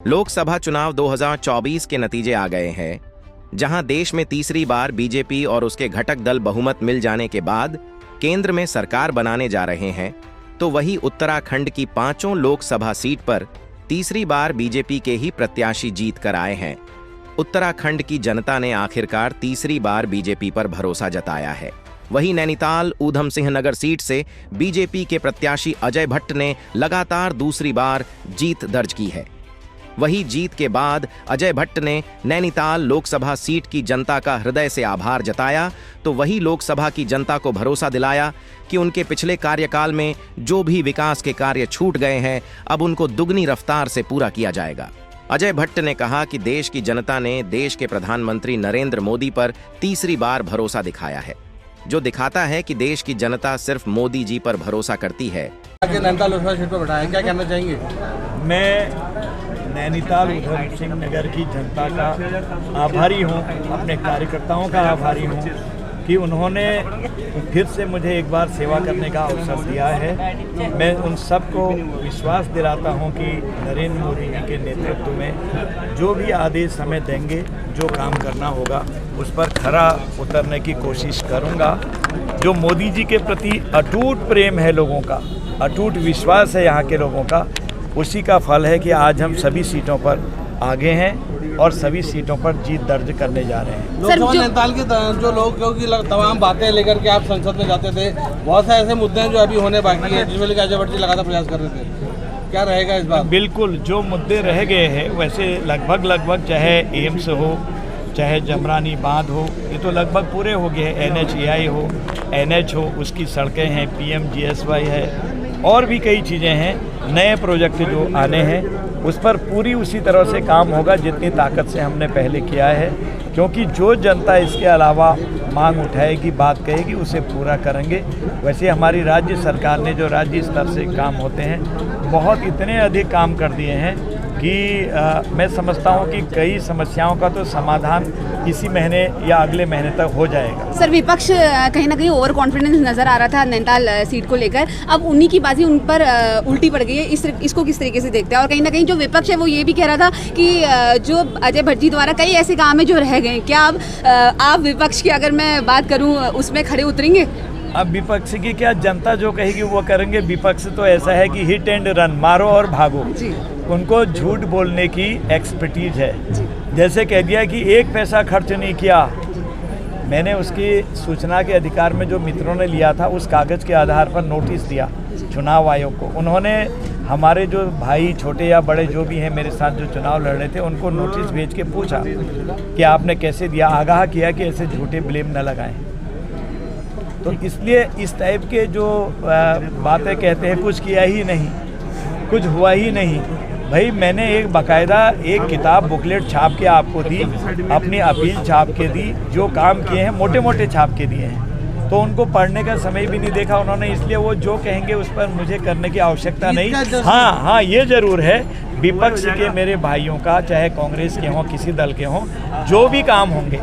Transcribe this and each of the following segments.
लोकसभा चुनाव 2024 के नतीजे आ गए हैं, जहां देश में तीसरी बार बीजेपी और उसके घटक दल बहुमत मिल जाने के बाद केंद्र में सरकार बनाने जा रहे हैं, तो वही उत्तराखंड की 5 लोकसभा सीट पर तीसरी बार बीजेपी के ही प्रत्याशी जीत कर आए हैं। उत्तराखंड की जनता ने आखिरकार तीसरी बार बीजेपी पर भरोसा जताया है। वहीं नैनीताल ऊधम सिंह नगर सीट से बीजेपी के प्रत्याशी अजय भट्ट ने लगातार दूसरी बार जीत दर्ज की है। वही जीत के बाद अजय भट्ट ने नैनीताल लोकसभा सीट की जनता का हृदय से आभार जताया, तो वही लोकसभा की जनता को भरोसा दिलाया कि उनके पिछले कार्यकाल में जो भी विकास के कार्य छूट गए हैं, अब उनको दुगनी रफ्तार से पूरा किया जाएगा। अजय भट्ट ने कहा कि देश की जनता ने देश के प्रधानमंत्री नरेंद्र मोदी पर तीसरी बार भरोसा दिखाया है, जो दिखाता है कि देश की जनता सिर्फ मोदी जी पर भरोसा करती है। नैनीताल लोकसभा सीट पर बैठा है, क्या कहना चाहेंगे? मैं नैनीताल ऊधम सिंह नगर की जनता का आभारी हूँ, अपने कार्यकर्ताओं का आभारी हूँ कि उन्होंने फिर से मुझे एक बार सेवा करने का अवसर दिया है। मैं उन सबको विश्वास दिलाता हूँ कि नरेंद्र मोदी जी के नेतृत्व में जो भी आदेश हमें देंगे, जो काम करना होगा, उस पर खरा उतरने की कोशिश करूँगा। जो मोदी जी के प्रति अटूट प्रेम है लोगों का, अटूट विश्वास है यहाँ के लोगों का, उसी का फल है कि आज हम सभी सीटों पर आगे हैं और सभी सीटों पर जीत दर्ज करने जा रहे हैं। लोकसभा नैनीताल के जो लोग, क्योंकि तमाम बातें लेकर के आप संसद में जाते थे, बहुत से ऐसे मुद्दे हैं जो अभी होने बाकी हैं, जिसमें अजय भट्ट जी लगातार प्रयास कर रहे थे, क्या रहेगा इस बार? बिल्कुल, जो मुद्दे रह गए हैं वैसे लगभग चाहे एम्स हो, चाहे जमरानी बांध हो, ये तो लगभग पूरे हो गए हैं। NHAI हो, NH हो, उसकी सड़कें हैं, PMGSY है, और भी कई चीज़ें हैं। नए प्रोजेक्ट जो आने हैं उस पर पूरी उसी तरह से काम होगा जितनी ताकत से हमने पहले किया है, क्योंकि जो जनता इसके अलावा मांग उठाएगी, बात कहेगी, उसे पूरा करेंगे। वैसे हमारी राज्य सरकार ने जो राज्य स्तर से काम होते हैं, बहुत इतने अधिक काम कर दिए हैं कि मैं समझता हूं कि कई समस्याओं का तो समाधान इसी महीने या अगले महीने तक हो जाएगा। सर, विपक्ष कहीं ना कहीं ओवर कॉन्फिडेंस नजर आ रहा था नैनीताल सीट को लेकर, अब उन्हीं की बाजी उन पर उल्टी पड़ गई है। इसको किस तरीके से देखते हैं? और कहीं ना कहीं जो विपक्ष है वो ये भी कह रहा था कि जो अजय भट्ट जी द्वारा कई ऐसे काम है जो रह गए, क्या अब आप विपक्ष की अगर मैं बात करूँ उसमें खड़े उतरेंगे? अब विपक्ष की क्या, जनता जो कहेगी वो करेंगे। विपक्ष तो ऐसा है कि हिट एंड रन, मारो और भागो। उनको झूठ बोलने की एक्सपर्टीज है। जैसे कह दिया कि 1 पैसा खर्च नहीं किया। मैंने उसकी सूचना के अधिकार में जो मित्रों ने लिया था, उस कागज़ के आधार पर नोटिस दिया चुनाव आयोग को। उन्होंने हमारे जो भाई, छोटे या बड़े जो भी हैं मेरे साथ जो चुनाव लड़ रहे थे, उनको नोटिस भेज के पूछा कि आपने कैसे दिया, आगाह किया कि ऐसे झूठे ब्लेम न लगाएं। तो इसलिए इस टाइप के जो बातें कहते हैं, कुछ किया ही नहीं, कुछ हुआ ही नहीं। भाई, मैंने एक बाकायदा एक किताब बुकलेट छाप के आपको दी, अपनी अपील छाप के दी, जो काम किए हैं मोटे मोटे छाप के दिए हैं, तो उनको पढ़ने का समय भी नहीं देखा उन्होंने। इसलिए वो जो कहेंगे उस पर मुझे करने की आवश्यकता नहीं। हाँ, ये जरूर है, विपक्ष के मेरे भाइयों का, चाहे कांग्रेस के हों, किसी दल के हों, जो भी काम होंगे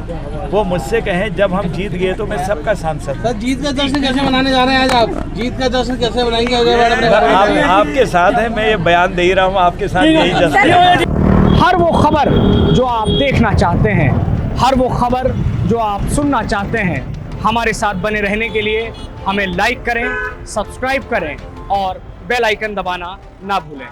वो मुझसे कहें। जब हम जीत गए तो मैं सबका सांसद। सर, जीत का जश्न कैसे मनाने जा रहे हैं आज आप? जीत का जश्न कैसे मनाएंगे? आपके साथ है, मैं ये बयान दे ही रहा हूँ, आपके साथ यही जश्न। हर वो खबर जो आप देखना चाहते हैं, हर वो खबर जो आप सुनना चाहते हैं, हमारे साथ बने रहने के लिए हमें लाइक करें, सब्सक्राइब करें और बेल आइकन दबाना ना भूलें।